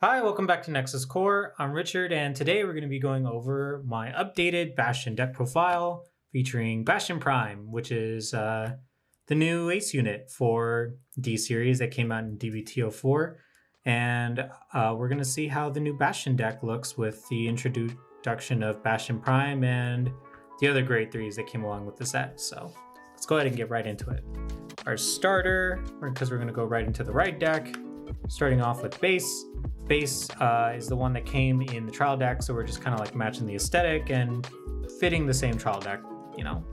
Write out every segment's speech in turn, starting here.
Hi, welcome back to Nexus Corps. I'm Richard, and today we're going to be going over my updated Bastion deck profile featuring Bastion Prime, which is the new ace unit for D series that came out in DBTO4. And we're going to see how the new Bastion deck looks with the introduction of Bastion Prime and the other grade 3s that came along with the set. So let's go ahead and get right into it. Our starter, because we're going to go right into the right deck, starting off with base. Base is the one that came in the trial deck, so we're just kind of like matching the aesthetic and fitting the same trial deck. You know,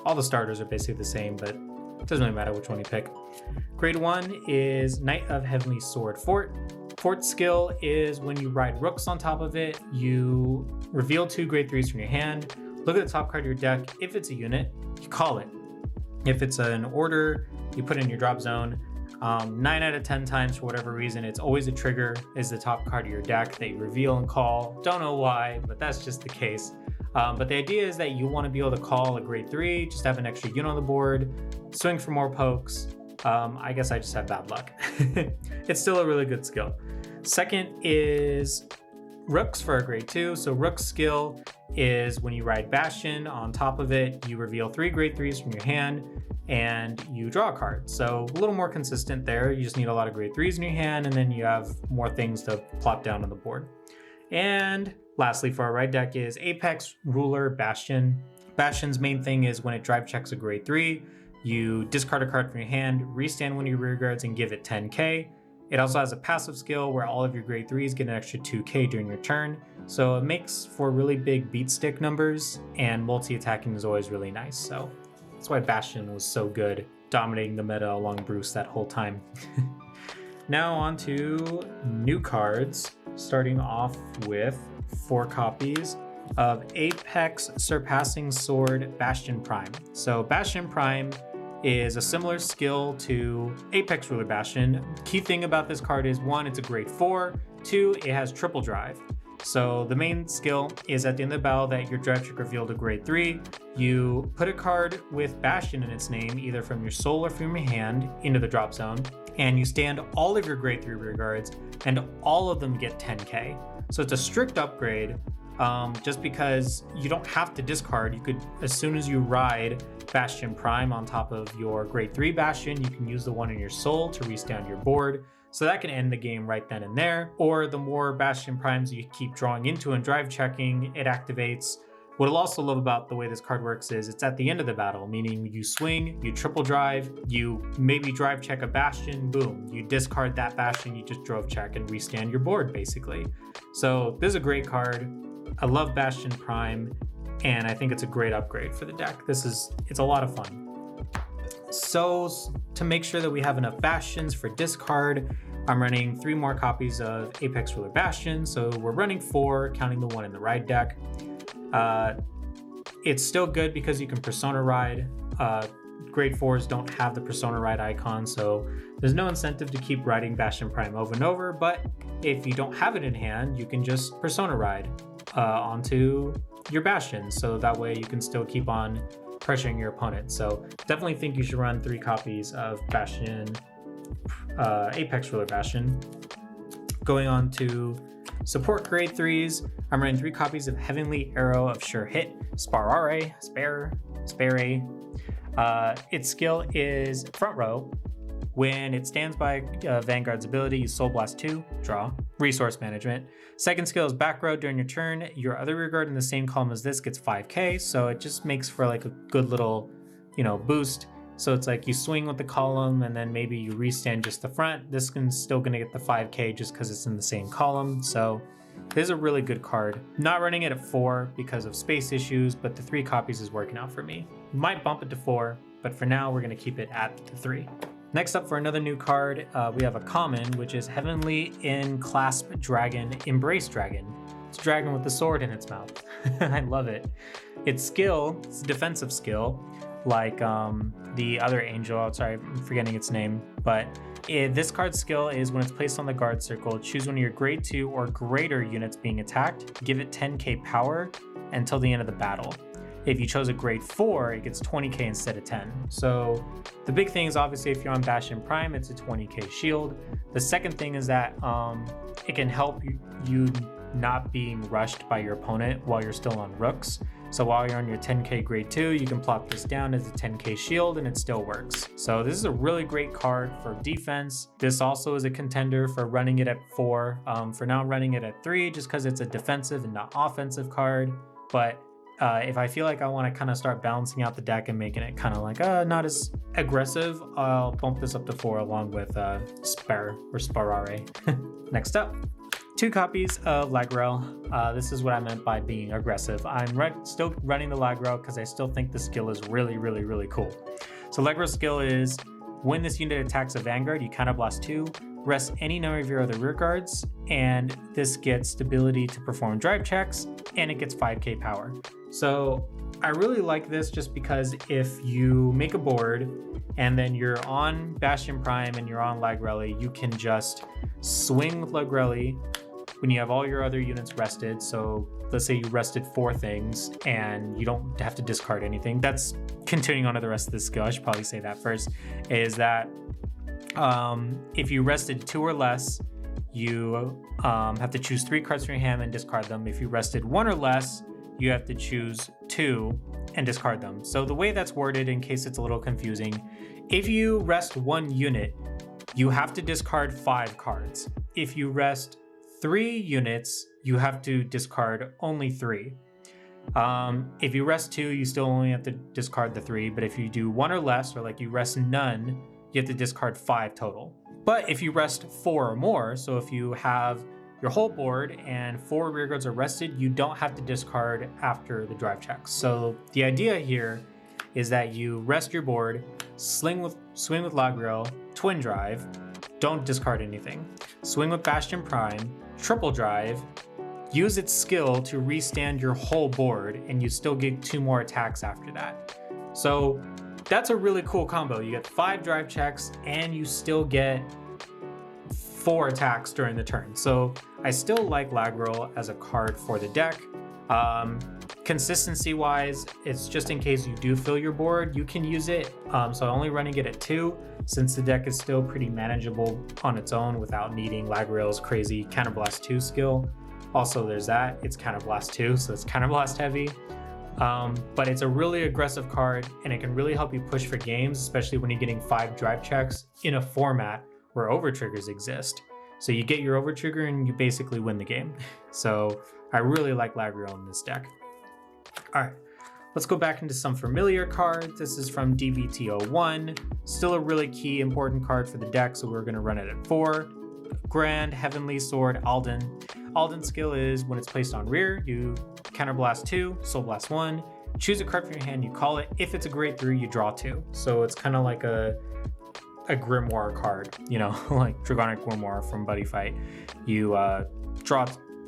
all the starters are basically the same, but it doesn't really matter which one you pick. Grade 1 is Knight of Heavenly Sword Fort. Fort skill is when you ride rooks on top of it, you reveal 2 grade 3s from your hand, look at the top card of your deck. If it's a unit, you call it. If it's an order, you put it in your drop zone. 9 out of 10 times, for whatever reason, it's always a trigger is the top card of your deck that you reveal and call. Don't know why, but that's just the case. But the idea is that you want to be able to call a grade 3, just have an extra unit on the board, swing for more pokes. I guess I just have bad luck. It's still a really good skill. Second is Rooks for a grade 2. So Rook's skill is when you ride Bastion on top of it, you reveal 3 grade 3s from your hand and you draw a card. So a little more consistent there. You just need a lot of grade 3s in your hand, and then you have more things to plop down on the board. And lastly, for our right deck is Apex Ruler Bastion. Bastion's main thing is when it drive checks a grade 3, you discard a card from your hand, restand one of your rear guards, and give it 10k. It also has a passive skill where all of your grade 3s get an extra 2k during your turn. So it makes for really big beat stick numbers, and multi-attacking is always really nice. So that's why Bastion was so good, dominating the meta along Bruce that whole time. Now on to new cards, starting off with 4 copies of Apex Surpassing Sword Bastion Prime. So Bastion Prime is a similar skill to Apex Ruler Bastion. Key thing about this card is 1, it's a grade 4, 2, it has triple drive. So the main skill is at the end of the battle that your drive check revealed a grade 3. You put a card with Bastion in its name, either from your soul or from your hand, into the drop zone, and you stand all of your grade 3 rear guards, and all of them get 10k. So it's a strict upgrade, just because you don't have to discard. You could, as soon as you ride Bastion Prime on top of your grade 3 Bastion, you can use the one in your soul to restand your board. So that can end the game right then and there. Or the more Bastion Primes you keep drawing into and drive checking, it activates. What I'll also love about the way this card works is it's at the end of the battle, meaning you swing, you triple drive, you maybe drive check a Bastion, boom, you discard that Bastion, you just drove check and restand your board basically. So this is a great card. I love Bastion Prime, and I think it's a great upgrade for the deck. It's a lot of fun. So to make sure that we have enough Bastions for discard, I'm running 3 more copies of Apex Ruler Bastion. So we're running 4, counting the one in the ride deck. It's still good because you can Persona Ride. Grade 4s don't have the Persona Ride icon, so there's no incentive to keep riding Bastion Prime over and over, but if you don't have it in hand, you can just Persona Ride onto your Bastion, so that way you can still keep on pressuring your opponent. So definitely think you should run 3 copies of Bastion, Apex Ruler Bastion. Going on to support grade 3s, I'm running 3 copies of Heavenly Arrow of Sure Hit, Spare. Its skill is front row. When it stands by Vanguard's ability, you Soul Blast 2, draw, resource management. Second skill is back row. During your turn, your other rear guard in the same column as this gets 5k, so it just makes for like a good little, boost. So it's like you swing with the column and then maybe you restand just the front. This is still gonna get the 5k just because it's in the same column. So this is a really good card. Not running it at 4 because of space issues, but the 3 copies is working out for me. Might bump it to 4, but for now we're gonna keep it at 3. Next up, for another new card, we have a common, which is Heavenly in Clasp Dragon, Embrace Dragon. It's a dragon with a sword in its mouth. I love it. Its skill, it's a defensive skill, like the other angel, I'm forgetting its name, but this card's skill is when it's placed on the guard circle, choose one of your grade 2 or greater units being attacked, give it 10k power until the end of the battle. If you chose a grade 4, it gets 20k instead of 10. So the big thing is obviously if you're on Bastion Prime, it's a 20k shield. The second thing is that it can help you not being rushed by your opponent while you're still on rooks. So while you're on your 10k grade 2, you can plop this down as a 10k shield and it still works. So this is a really great card for defense. This also is a contender for running it at 4. For now, running it at 3 just because it's a defensive and not offensive card. But if I feel like I want to kind of start balancing out the deck and making it kind of like not as aggressive, I'll bump this up to 4 along with Sparare. Next up, 2 copies of Lagrail. This is what I meant by being aggressive. I'm still running the Lagrail because I still think the skill is really, really, really cool. So Lagrail's skill is when this unit attacks a Vanguard, you counterblast 2, rest any number of your other rear guards, and this gets stability to perform drive checks, and it gets 5k power. So I really like this just because if you make a board and then you're on Bastion Prime and you're on Lagrail, you can just swing with Lagrail when you have all your other units rested. So let's say you rested 4 things and you don't have to discard anything. That's continuing on to the rest of the skill. I should probably say that first, is that if you rested 2 or less, you have to choose 3 cards from your hand and discard them. If you rested 1 or less, you have to choose 2 and discard them. So the way that's worded, in case it's a little confusing, if you rest 1 unit, you have to discard 5 cards. If you rest 3 units, you have to discard only 3. If you rest 2, you still only have to discard the 3, but if you do 1 or less, or like you rest none, you have to discard 5 total. But if you rest 4 or more, so if you have your whole board and 4 rearguards are rested, you don't have to discard after the drive checks. So the idea here is that you rest your board, swing with Lagrail, twin drive, don't discard anything. Swing with Bastion Prime, triple drive, use its skill to restand your whole board, and you still get 2 more attacks after that. So that's a really cool combo. You get 5 drive checks and you still get 4 attacks during the turn. So I still like Lagrail as a card for the deck. Consistency wise, it's just in case you do fill your board, you can use it. So I'm only running it at 2 since the deck is still pretty manageable on its own without needing Lagrail's crazy Counterblast 2 skill. Also there's that, it's Counterblast 2, so it's Counterblast heavy. But it's a really aggressive card and it can really help you push for games, especially when you're getting 5 drive checks in a format where overtriggers exist. So you get your overtrigger and you basically win the game. So I really like Lagrail in this deck. All right, let's go back into some familiar cards. This is from DBT01. Still a really key important card for the deck, so we're gonna run it at 4. Grand Heavenly Sword Alden. Alden's skill is when it's placed on rear, you counterblast 2, soul blast 1, choose a card from your hand, you call it. If it's a grade 3, you draw 2. So it's kind of like a grimoire card, you know, like Dragonic Grimoire from Buddy Fight. You draw,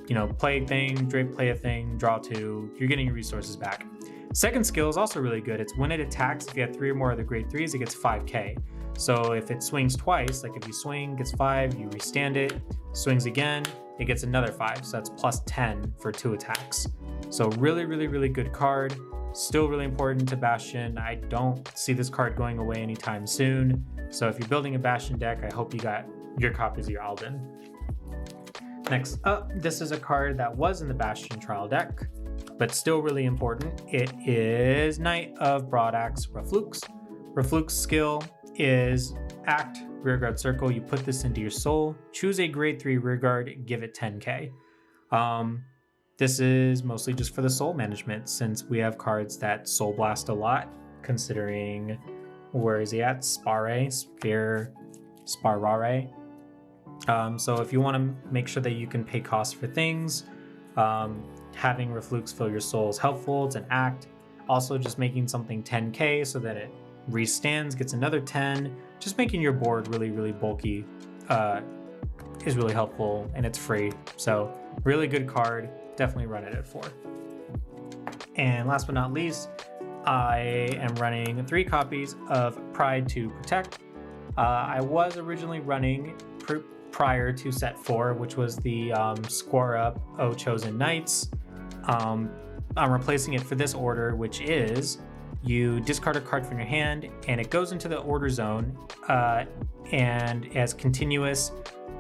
you know, play a thing, play a thing, draw 2, you're getting your resources back. Second skill is also really good. It's when it attacks, if you have 3 or more of the grade 3s, it gets 5k. So if it swings twice, like if you swing, gets 5, you restand it, swings again, it gets another 5. So that's plus 10 for 2 attacks. So really, really, really good card. Still really important to Bastion. I don't see this card going away anytime soon. So if you're building a Bastion deck, I hope you got your copies of your Alden. Next up, this is a card that was in the Bastion trial deck, but still really important. It is Knight of Broadaxe Reflux. Reflux skill is act rearguard circle. You put this into your soul, choose a grade 3 rearguard, give it 10k. This is mostly just for the soul management since we have cards that soul blast a lot, considering, where is he at? Sparare. So if you want to make sure that you can pay costs for things, having Reflux fill your soul is helpful. It's an act. Also just making something 10k so that it restands, gets another 10. Just making your board really, really bulky is really helpful, and it's free. So really good card. Definitely run it at 4. And last but not least, I am running 3 copies of Pride to Protect. I was originally running prior to set 4, which was the Square Up O Chosen Knights. I'm replacing it for this order, which is you discard a card from your hand and it goes into the order zone, and as continuous,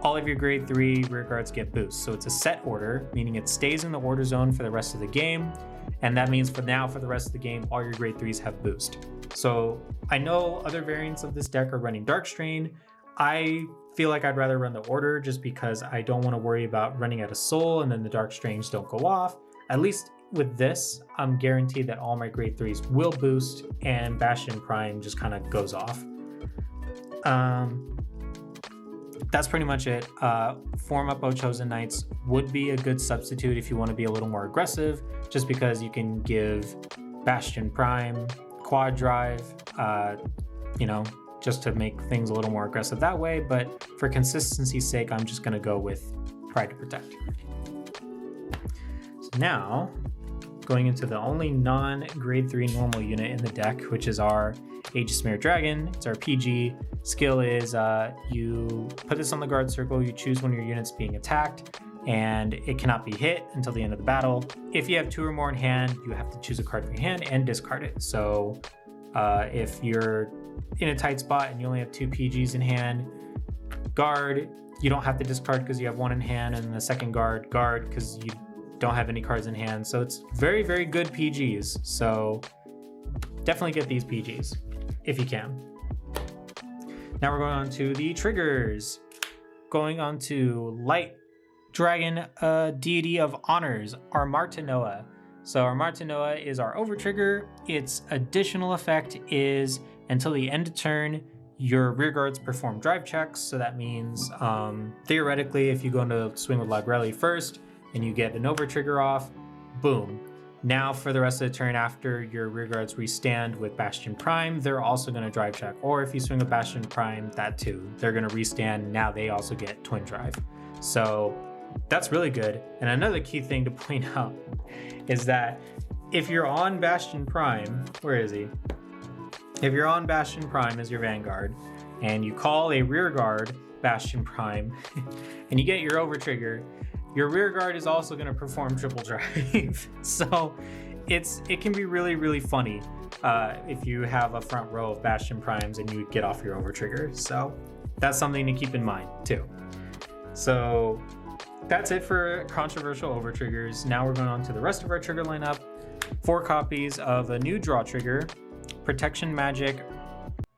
all of your grade 3 rear guards get boosts. So it's a set order, meaning it stays in the order zone for the rest of the game. And that means for the rest of the game, all your grade 3s have boost. So I know other variants of this deck are running Darkstrain. I feel like I'd rather run the order just because I don't want to worry about running out of soul and then the Darkstrains don't go off. At least with this, I'm guaranteed that all my grade 3s will boost and Bastion Prime just kind of goes off. That's pretty much it. Form Up Chosen Knights would be a good substitute if you want to be a little more aggressive, just because you can give Bastion Prime quad drive, just to make things a little more aggressive that way. But for consistency's sake, I'm just going to go with Pride to Protect. So now, going into the only non-grade 3 normal unit in the deck, which is our Aegis-Mirror Dragon. It's our PG. Skill is you put this on the guard circle, you choose one of your units being attacked, and it cannot be hit until the end of the battle. If you have 2 or more in hand, you have to choose a card from your hand and discard it. So if you're in a tight spot and you only have 2 PGs in hand, guard, you don't have to discard because you have 1 in hand, and the second guard because you don't have any cards in hand. So it's very, very good PGs. So definitely get these PGs if you can. Now we're going on to the triggers. Going on to Light Dragon, Deity of Honors, our Martinoa. So our Martinoa is our over trigger. Its additional effect is until the end of turn, your rear guards perform drive checks. So that means theoretically, if you go into swing with Lagrail first and you get an over trigger off, boom. Now for the rest of the turn after your rear guards restand with Bastion Prime, they're also going to drive check. Or if you swing with Bastion Prime, that too. They're going to restand. Now they also get twin drive. So that's really good. And another key thing to point out is that if you're on Bastion Prime, where is he? If you're on Bastion Prime as your Vanguard and you call a rear guard Bastion Prime and you get your over trigger, your rear guard is also going to perform triple drive. So it can be really, really funny if you have a front row of Bastion Primes and you get off your over trigger. So that's something to keep in mind too. So that's it for controversial over triggers. Now we're going on to the rest of our trigger lineup. 4 copies of a new draw trigger, Protection Magic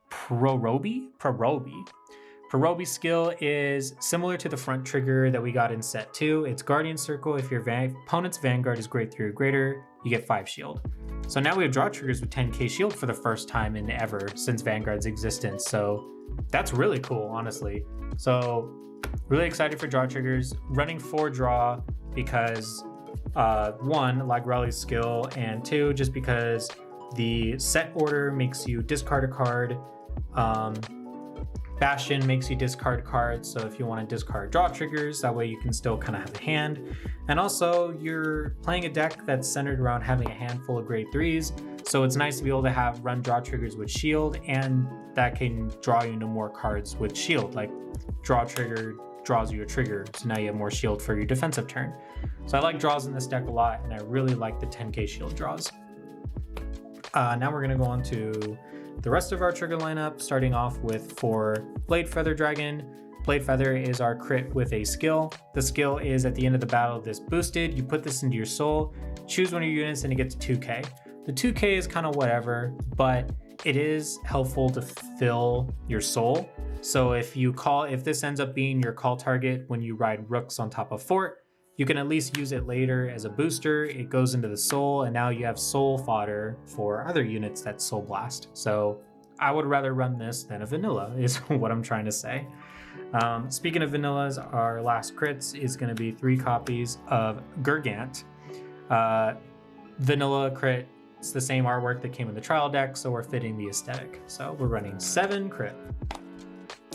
Prorobi. Prorobi skill is similar to the front trigger that we got in set 2. It's Guardian Circle. If your opponent's Vanguard is grade 3 or greater, you get 5 shield. So now we have draw triggers with 10k shield for the first time in ever since Vanguard's existence. So that's really cool, honestly. So really excited for draw triggers. Running 4 draw because 1, Lagrail's skill, and 2, just because the set order makes you discard a card. Bastion makes you discard cards, so if you want to discard draw triggers, that way you can still kind of have a hand. And also, you're playing a deck that's centered around having a handful of grade 3s, so it's nice to be able to run draw triggers with shield, and that can draw you into more cards with shield, like draw trigger draws you a trigger, so now you have more shield for your defensive turn. So I like draws in this deck a lot, and I really like the 10k shield draws. Now we're going to go on to the rest of our trigger lineup, starting off with for Blade Feather Dragon. Blade Feather is our crit with a skill. The skill is at the end of the battle, this boosted. You put this into your soul, choose one of your units, and it gets 2k. The 2k is kind of whatever, but it is helpful to fill your soul. So if this ends up being your call target when you ride rooks on top of fort, you can at least use it later as a booster. It goes into the soul, and now you have soul fodder for other units that soul blast. So I would rather run this than a vanilla, is what I'm trying to say. Speaking of vanillas, our last crits is going to be 3 copies of Gurgant. Vanilla crit, it's the same artwork that came in the trial deck, so we're fitting the aesthetic. So we're running 7 crit.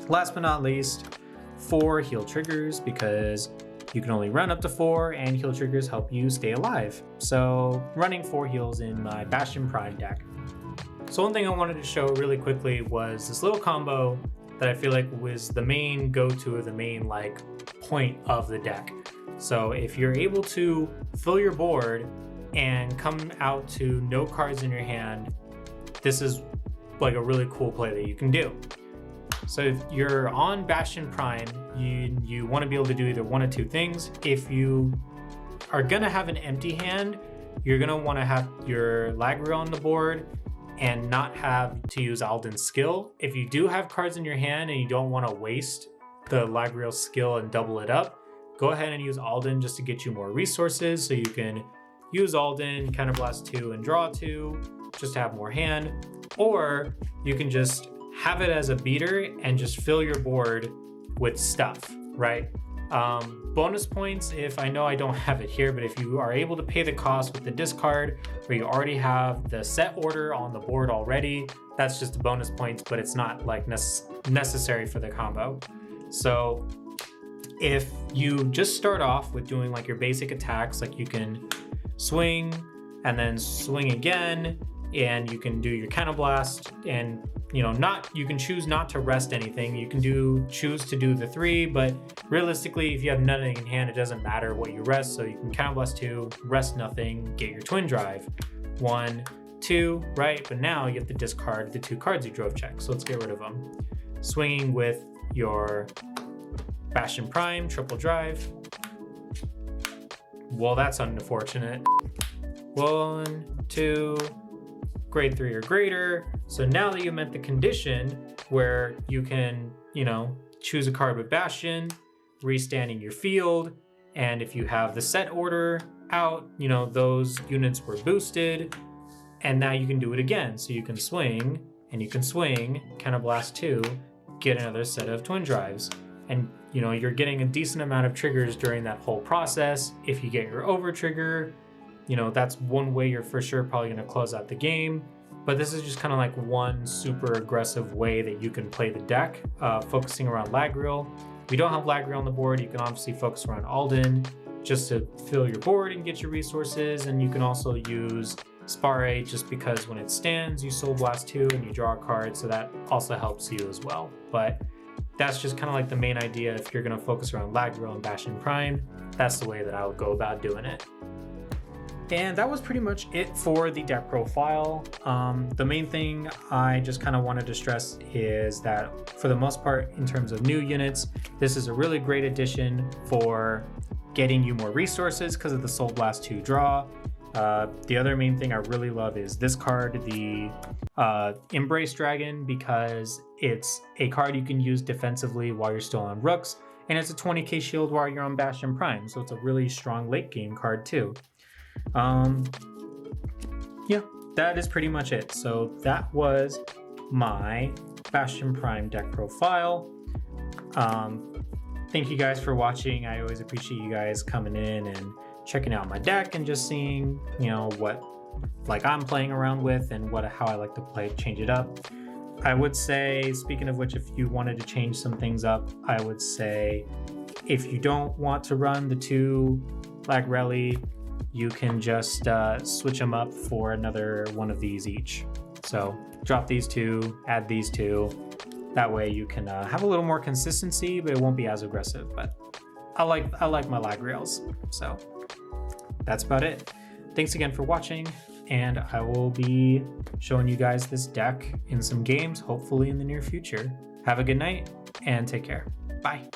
Last but not least, 4 heal triggers, because you can only run up to 4, and heal triggers help you stay alive. So running 4 heals in my Bastion Prime deck. So one thing I wanted to show really quickly was this little combo that I feel like was the main go-to, the main point of the deck. So if you're able to fill your board and come out to no cards in your hand, this is like a really cool play that you can do. So if you're on Bastion Prime, you want to be able to do either one of two things. If you are gonna have an empty hand, you're gonna want to have your Lagrail on the board and not have to use Alden's skill. If you do have cards in your hand and you don't want to waste the Lagrail skill and double it up, go ahead and use Alden just to get you more resources. So you can use Alden, Counterblast 2 and draw 2, just to have more hand. Or you can just have it as a beater and just fill your board with stuff, right? Bonus points, if I know I don't have it here, but if you are able to pay the cost with the discard, where you already have the set order on the board already, that's just a bonus points, but it's not like necessary for the combo. So if you just start off with doing like your basic attacks, like you can swing and then swing again, and you can do your Counterblast, and you can choose not to rest anything. You can choose to do the 3, but realistically, if you have nothing in hand, it doesn't matter what you rest. So you can Counterblast 2, rest nothing, get your Twin Drive. 1, 2, right? But now you have to discard the 2 cards you drove check. So let's get rid of them. Swinging with your Bastion Prime, triple drive. Well, that's unfortunate. 1, 2, grade 3 or greater. So now that you met the condition where you can, choose a card with Bastion, restanding your field, and if you have the set order out, those units were boosted, and now you can do it again. So you can swing, and you can swing, Counterblast 2, get another set of Twin Drives. And you're getting a decent amount of triggers during that whole process. If you get your over trigger, that's one way you're for sure probably going to close out the game. But this is just kind of like one super aggressive way that you can play the deck, focusing around Lagrail. If you don't have Lagrail on the board, you can obviously focus around Alden just to fill your board and get your resources. And you can also use Spare just because when it stands, you Soul Blast 2 and you draw a card, so that also helps you as well. But that's just kind of like the main idea. If you're going to focus around Lagrail and Bastion Prime, that's the way that I would go about doing it. And that was pretty much it for the deck profile. The main thing I just kind of wanted to stress is that for the most part, in terms of new units, this is a really great addition for getting you more resources because of the Soul Blast 2 draw. The other main thing I really love is this card, the Embrace Dragon, because it's a card you can use defensively while you're still on Rooks, and it's a 20k shield while you're on Bastion Prime, so it's a really strong late game card too. Yeah, that is pretty much it. So that was my Bastion Prime deck profile. Thank you guys for watching. I always appreciate you guys coming in and checking out my deck and just seeing, what like I'm playing around with and how I like to play, change it up. I would say, speaking of which, if you wanted to change some things up, I would say if you don't want to run the 2 Lagrail, you can just switch them up for another one of these each. So drop these 2, add these 2. That way you can have a little more consistency, but it won't be as aggressive. But I like my Lagrails. So that's about it. Thanks again for watching, and I will be showing you guys this deck in some games, hopefully in the near future. Have a good night and take care. Bye.